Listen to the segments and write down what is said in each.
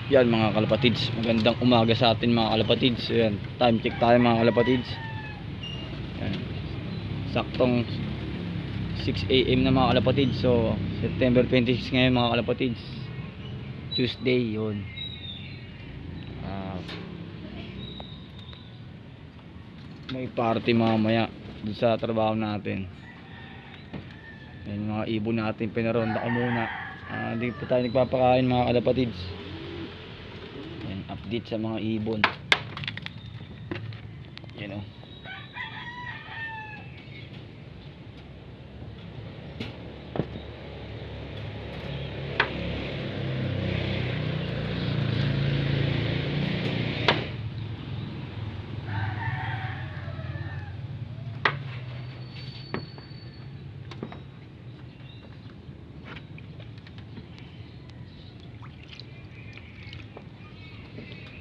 Yan mga kalapatids, magandang umaga sa atin mga kalapatids. Yan, time check tayo mga kalapatids. Yan, saktong 6 AM na mga kalapatids. So September 26 ngayon mga kalapatids, Tuesday yun. May party mamaya dun sa trabaho natin. Yan, mga ibon natin pinaronda ko muna. Hindi pa tayo nagpapakain mga kalapatids. Yan, update sa mga ibon. Yan o.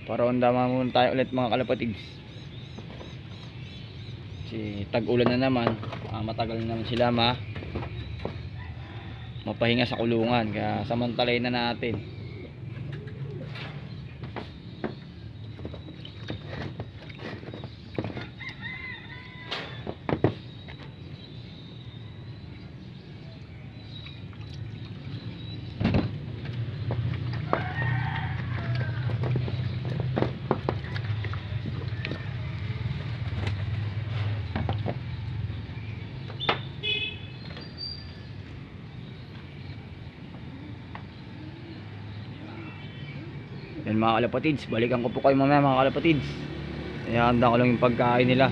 Paronda muna tayo ulit mga kalapatids. Si tag-ulan na naman, matagal na naman sila mapahinga sa kulungan, kaya samantalayin na natin. Yan mga kalapatids, balikan ko po kayo mamaya mga kalapatids. Ihanda ko lang yung pagkain nila.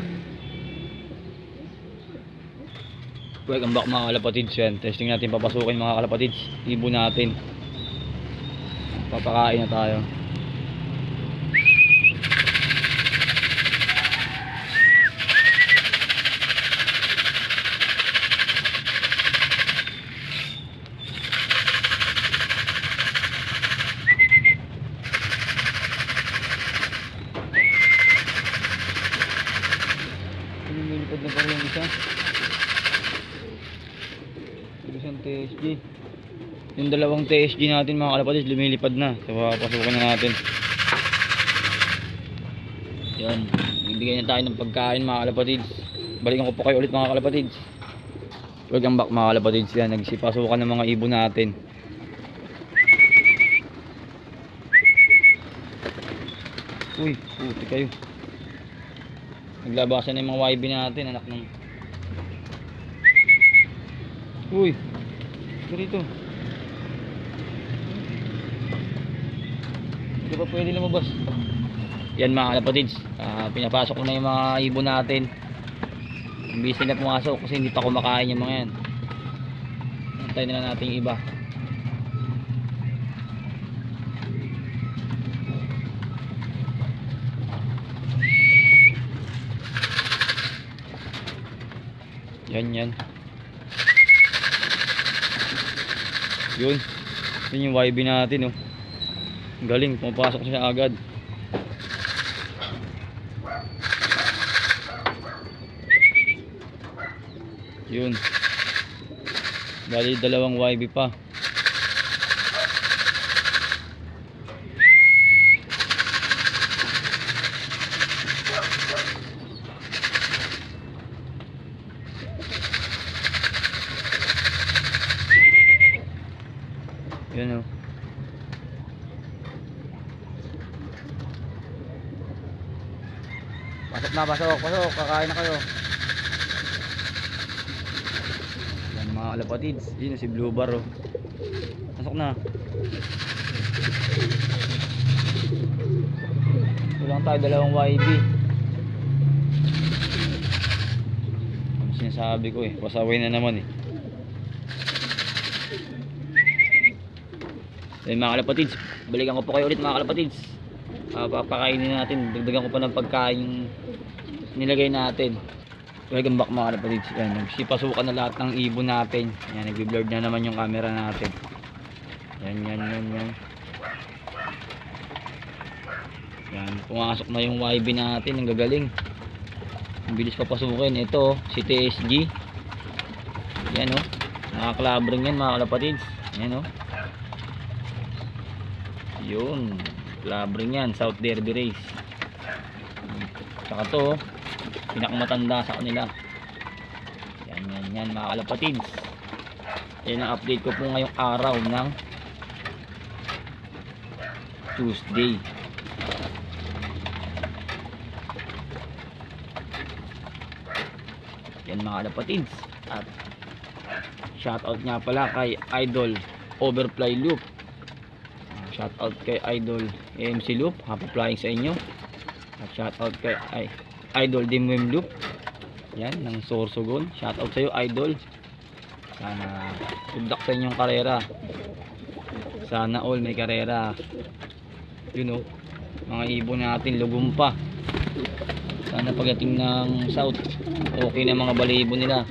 Welcome back mga kalapatids. Yan, testing natin papasukin mga kalapatids. Ibon natin. Papakain na tayo. Lumilipad na pa rin yung isa. Isang TSG. Yung dalawang TSG natin mga kalapatids lumilipad na. So papasukan na natin. Yan, bibigyan na tayo ng pagkain mga kalapatids. Balikan ko po kayo ulit mga kalapatids. Welcome back mga kalapatids. Yan, nagsipasukan ng mga ibon natin. Uy, puti kayo. Naglabasan na yung mga YB natin, anak ng... Uy, dito. Hindi pa pwede lumabas. Yan mga kalapatids, pinapasok ko na yung mga ibon natin. Busy na pumasok kasi hindi pa kumakain yung mga yan. Antayin na lang natin yung iba. Yan. Yun yung YB natin, oh. Galing, pumapasok siya agad. Yun. Bali dalawang YB pa. Yan, oh. Pasok. Kakain na kayo. Yan mga kalapatids. Yun si Blue Bar, oh. Pasok na. Ito lang tayo, dalawang YB. Ang sinasabi ko eh, pasaway na naman eh. Yan mga kalapatids, balikan ko po kayo ulit mga kalapatids. Papakainin natin, dagdagan ko pa ng pagkain yung nilagay natin. Welcome back mga kalapatids. Yan, nagsipasukan na lahat ng ibon natin. Yan, nagbi-blurred na naman yung camera natin. Yan. Yan, pumasok na yung YB natin, ang gagaling. Ang bilis papasukin. Ito, si TSG. Yan, oh. Nakaklabring yan mga kalapatids. Yan, oh. Yun. Labring yan, South Derby Race. Tsaka to, pinakamatanda sa kanila. Yan mga kalapatids. Yan ang update ko po ngayong araw ng Tuesday. Yan mga kalapatids. At shoutout nga pala kay Idol Overfly Loop. Shoutout kay Idol AMC Loop, happy flying sa inyo. At shoutout kay Idol Dimwim Loop, yan ng Sorsogon. Shoutout sa iyo Idol, sana good luck sa inyong karera, sana all may karera. You know, mga ibon natin lugum pa, sana pagdating ng South okay na mga balibo nila.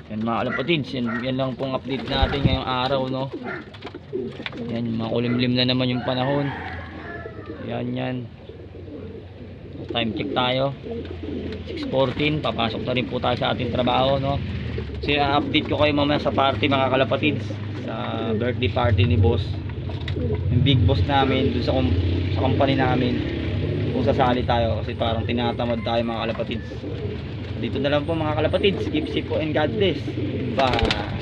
Yan mga kalapatids, yan lang pong update natin ngayong araw, no. Yan, makulimlim na naman yung panahon. Yan. Time check tayo. 6:14, papasok na rin po tayo sa ating trabaho, no. So, update ko kayo mamaya sa party mga kalapatids, sa birthday party ni boss. Yung big boss namin dun sa company namin. Kung sasali tayo kasi parang tinatamad tayo mga kalapatids. Dito na lang po mga kalapatids. Keep safe po and God bless. Bye.